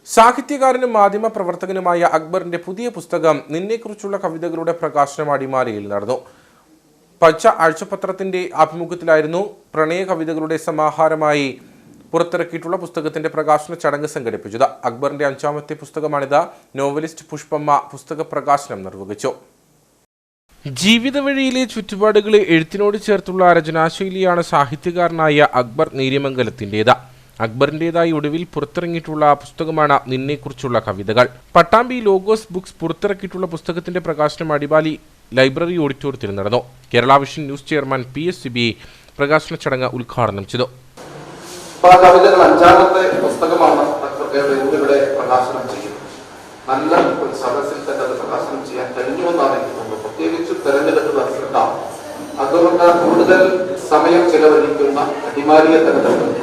സാഹിത്യകാരനും മാധ്യമ പ്രവർത്തകനുമായ അക്ബറിന്റെ പുതിയ പുസ്തകം നിന്നെക്കുറിച്ചുള്ള കവിതകളുടെ പ്രകാശനം അടിമാലിയിൽ നടന്നു. പച്ച ആഴ്ചപത്രത്തിന്റെ ആഭിമുഖ്യത്തിലായിരുന്നു പ്രണയ കവിതകളുടെ സമാഹാരമായി പുറത്തിറക്കിയിട്ടുള്ള പുസ്തകത്തിന്റെ പ്രകാശന ചടങ്ങ് സംഘടിപ്പിച്ചത്. അക്ബറിന്റെ 5ാമത്തെ പുസ്തകമാണിത്. നോവലിസ്റ്റ് പുഷ്പമ്മ പുസ്തക പ്രകാശനം നിർവഹിച്ചു. ജീവിത വഴിയിലെ ചുറ്റുപാടുകളെ എഴുത്തിനോട് ചേർത്തുള്ള രചനാശൈലിയാണ് സാഹിത്യകാരനായ അക്ബർ നീര്യമംഗലത്തിൻ്റെത്. അക്ബറിൻ്റെതായി ഒടുവിൽ പുറത്തിറങ്ങിയിട്ടുള്ള പുസ്തകമാണ് നിന്നെക്കുറിച്ചുള്ള കവിതകൾ. പട്ടാമ്പി ലോഗോസ് ബുക്സ് പുറത്തിറക്കിയിട്ടുള്ള പുസ്തകത്തിന്റെ പ്രകാശനം അടിമാലി ലൈബ്രറി ഓഡിറ്റോറിയത്തിൽ നടന്നു. Kerala vision news chairman PSCB പ്രകാശന ചടങ്ങ് ഉദ്ഘാടനം ചെയ്തു. കവിതകൾ 5ാമത്തെ പുസ്തകമാണ് ഇവിടെ പ്രകാശനം ചെയ്യുന്നത്. നല്ല ഒരു സദസ്സിൽ തന്നെ അത് പ്രകാശനം ചെയ്യാൻ കഴിഞ്ഞുവെന്നാണ് എനിക്ക് തോന്നുന്നത്. പ്രത്യേകിച്ച് തെരഞ്ഞെടുപ്പ് നടത്താം. അതുകൊണ്ട് കൂടുതൽ സമയം ചെലവഴിക്കുന്ന അടിമാലിയെ തെരഞ്ഞെടുക്കുന്ന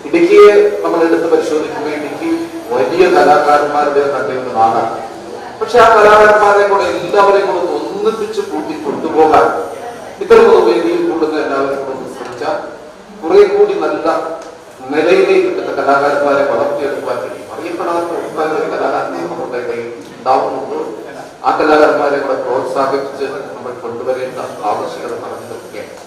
ഇടുക്കിയെ നമ്മൾ എടുത്ത് പരിശോധിക്കുമ്പോൾ ഇടുക്കി വലിയ കലാകാരന്മാരുടെ കണ്ടിരുന്ന നാടാണ്. പക്ഷെ ആ കലാകാരന്മാരെ കൂടെ എല്ലാവരെയും കൂടെ ഒന്നിപ്പിച്ച് കൂട്ടി കൊണ്ടുപോകാൻ ഇത്തരമൊരു വേദിയിൽ കൂടുന്ന എല്ലാവരും കൂടെ ശ്രമിച്ചാൽ കുറെ കൂടി നല്ല നിലയിലേക്ക് കിട്ടുന്ന കലാകാരന്മാരെ വളർത്തിയെടുക്കുവാൻ കഴിയും. അറിയപ്പെടാത്ത ഒരു കലാകാരനെ നമ്മുടെ കയ്യിൽ ഉണ്ടാവുന്നുണ്ട്. ആ കലാകാരന്മാരെ കൂടെ പ്രോത്സാഹിപ്പിച്ച് നമ്മൾ കൊണ്ടുവരേണ്ട ആവശ്യകത നടന്നു നിൽക്കുകയാണ്.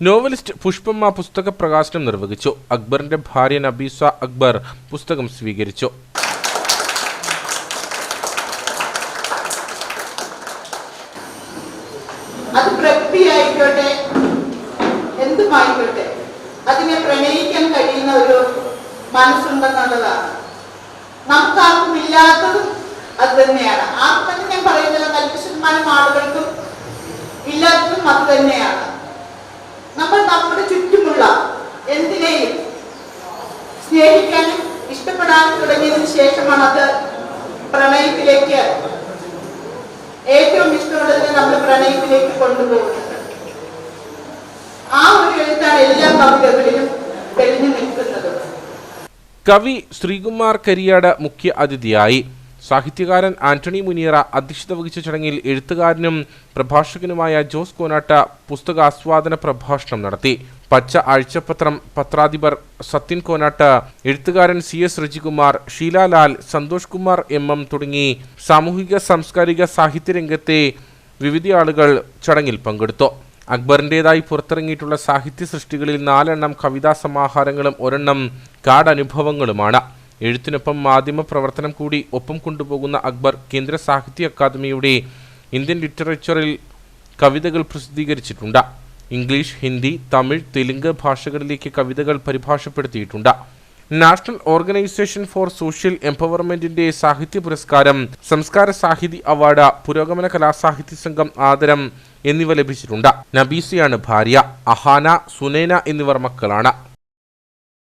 നോവലിസ്റ്റ് പുഷ്പമ്മ പുസ്തക പ്രകാശനം നിർവഹിച്ചു. അക്ബറിന്റെ ഭാര്യ നബീസ അക്ബർ പുസ്തകം സ്വീകരിച്ചു. അത് പ്രകൃതിയായിക്കോട്ടെ എന്തുമായിക്കോട്ടെ അതിനെ പ്രണയിക്കാൻ കഴിയുന്ന ഒരു മനസ്സുണ്ടെന്നുള്ളതാണ്. നമുക്കാർക്കും ഇല്ലാത്തതും അത് തന്നെയാണ്. ആർക്കും തന്നെ ഞാൻ പറയുന്നില്ല, 90% ആളുകൾക്കും ഇല്ലാത്തതും അത് തന്നെയാണ്. നമ്മൾ നമ്മുടെ ചുറ്റുമുള്ള എന്തിനേയും സ്നേഹിക്കാനും ഇഷ്ടപ്പെടാനും തുടങ്ങിയതിനു ശേഷമാണ് അത് പ്രണയത്തിലേക്ക്, ഏറ്റവും ഇഷ്ടമുള്ളതിനെ നമ്മൾ പ്രണയത്തിലേക്ക് കൊണ്ടുപോകുന്നത്. ആ ഒരു എഴുത്താണ് എല്ലാ കവിതകളിലും തെളിഞ്ഞു നിൽക്കുന്നത്. കവി ശ്രീകുമാർ കരിയാട് മുഖ്യ അതിഥിയായി. സാഹിത്യകാരൻ ആന്റണി മുനിയറ അധ്യക്ഷത വഹിച്ച ചടങ്ങിൽ എഴുത്തുകാരനും പ്രഭാഷകനുമായ ജോസ് കോനാട്ട പുസ്തകാസ്വാദന പ്രഭാഷണം നടത്തി. പച്ച ആഴ്ചപത്രം പത്രാധിപർ സത്യൻ കോനാട്ട്, എഴുത്തുകാരൻ CS റജികുമാർ, ഷീലാലാൽ, സന്തോഷ് കുമാർ MM തുടങ്ങി സാമൂഹിക സാംസ്കാരിക സാഹിത്യരംഗത്തെ വിവിധ ആളുകൾ ചടങ്ങിൽ പങ്കെടുത്തു. അക്ബറിൻ്റെതായി പുറത്തിറങ്ങിയിട്ടുള്ള സാഹിത്യ സൃഷ്ടികളിൽ 4 എണ്ണം കവിതാ സമാഹാരങ്ങളും 1 എണ്ണം കാടനുഭവങ്ങളുമാണ്. എഴുത്തിനൊപ്പം മാധ്യമ പ്രവർത്തനം കൂടി ഒപ്പം കൊണ്ടുപോകുന്ന അക്ബർ കേന്ദ്ര സാഹിത്യ അക്കാദമിയുടെ ഇന്ത്യൻ ലിറ്ററേച്ചറിൽ കവിതകൾ പ്രസിദ്ധീകരിച്ചിട്ടുണ്ട്. ഇംഗ്ലീഷ്, ഹിന്ദി, തമിഴ്, തെലുങ്ക് ഭാഷകളിലേക്ക് കവിതകൾ പരിഭാഷപ്പെടുത്തിയിട്ടുണ്ട്. നാഷണൽ ഓർഗനൈസേഷൻ ഫോർ സോഷ്യൽ എംപവർമെന്റിന്റെ സാഹിത്യ പുരസ്കാരം, സംസ്കാര സാഹിതി അവാർഡ്, പുരോഗമന കലാസാഹിത്യ സംഘം ആദരം എന്നിവ ലഭിച്ചിട്ടുണ്ട്. നബീസയാണ് ഭാര്യ. അഹാന, സുനൈന എന്നിവർ മക്കളാണ്.